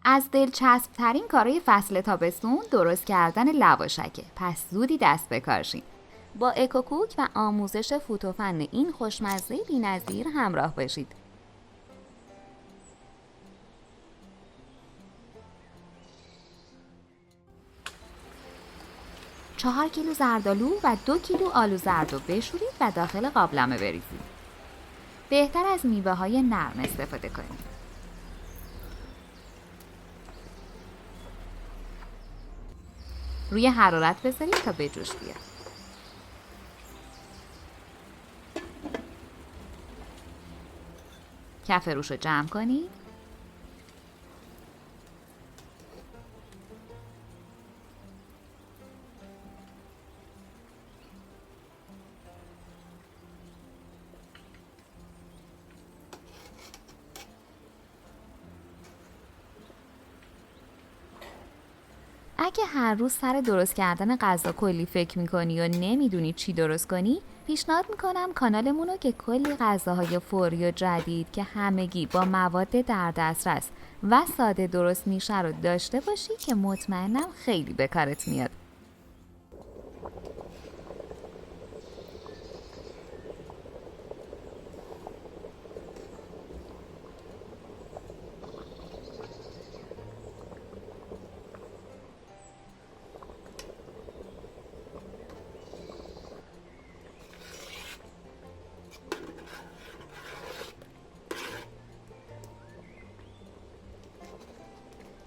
از دلچسب ترین کارهای فصل تابستون درست کردن لواشکه. پس زودی دست به کار شین. با اکوکوک و آموزش فوتوفن این خوشمزه بی‌نظیر همراه باشید. 4 کیلو زردآلو و 2 کیلو آلو زرد رو بشورید و داخل قابلمه بریزید. بهتر از میوه‌های نرم استفاده کنید. روی حرارت بذارید تا به جوش بیاد. کف روش رو جمع کنید. اگه هر روز سر درست کردن غذا کلی فکر میکنی و نمیدونی چی درست کنی، پیشنهاد میکنم کانالمون رو که کلی غذاهای فوری و جدید که همگی با مواد در دسترس و ساده درست میشه رو داشته باشی که مطمئنم خیلی به کارت میاد.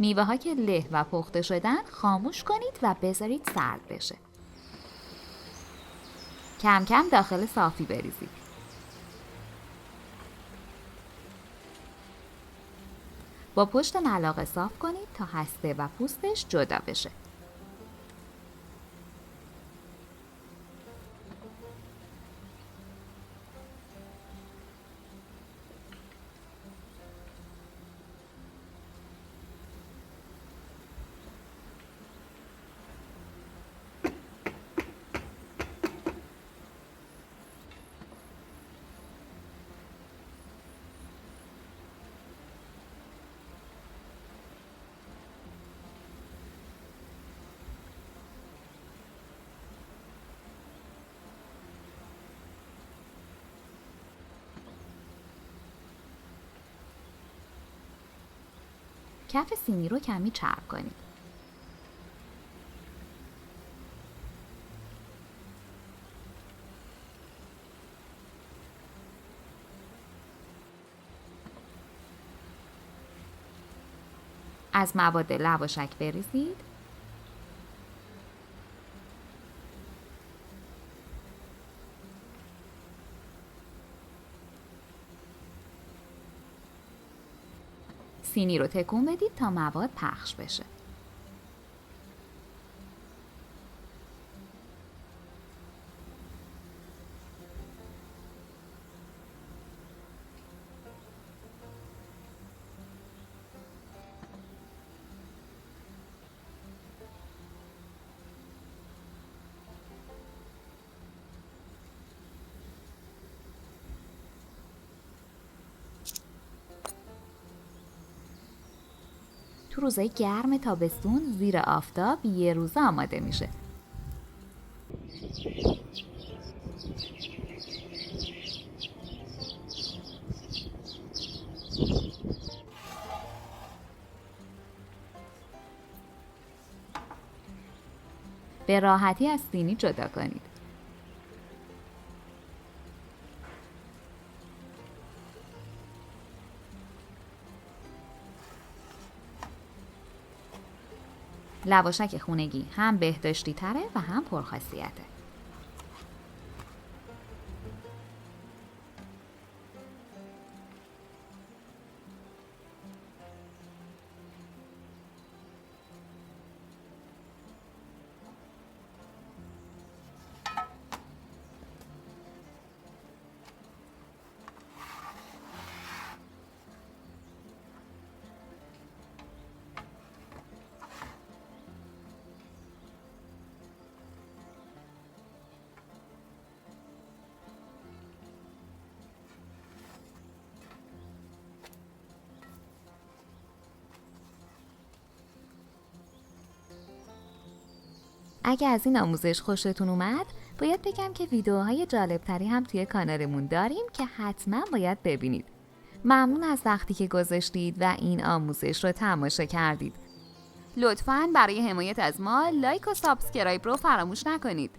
میوه ها که له و پخته شدن خاموش کنید و بذارید سرد بشه. کم کم داخل صافی بریزید. با پشت ملاقه صاف کنید تا هسته و پوستش جدا بشه. کف سینی رو کمی چرب کنید. از مواد لواشک بریزید. سینی رو تکون بدید تا مواد پخش بشه. تو روزای گرم تابستون زیر آفتاب یه روزه آماده میشه. به راحتی از سینی جدا کنید. لواشک خونگی هم بهداشتی تره و هم پرخاصیته. اگه از این آموزش خوشتون اومد باید بگم که ویدیوهای جالبتری هم توی کانالمون داریم که حتما باید ببینید. ممنون از وقتی که گذاشتید و این آموزش رو تماشا کردید. لطفاً برای حمایت از ما لایک و سابسکرایب رو فراموش نکنید.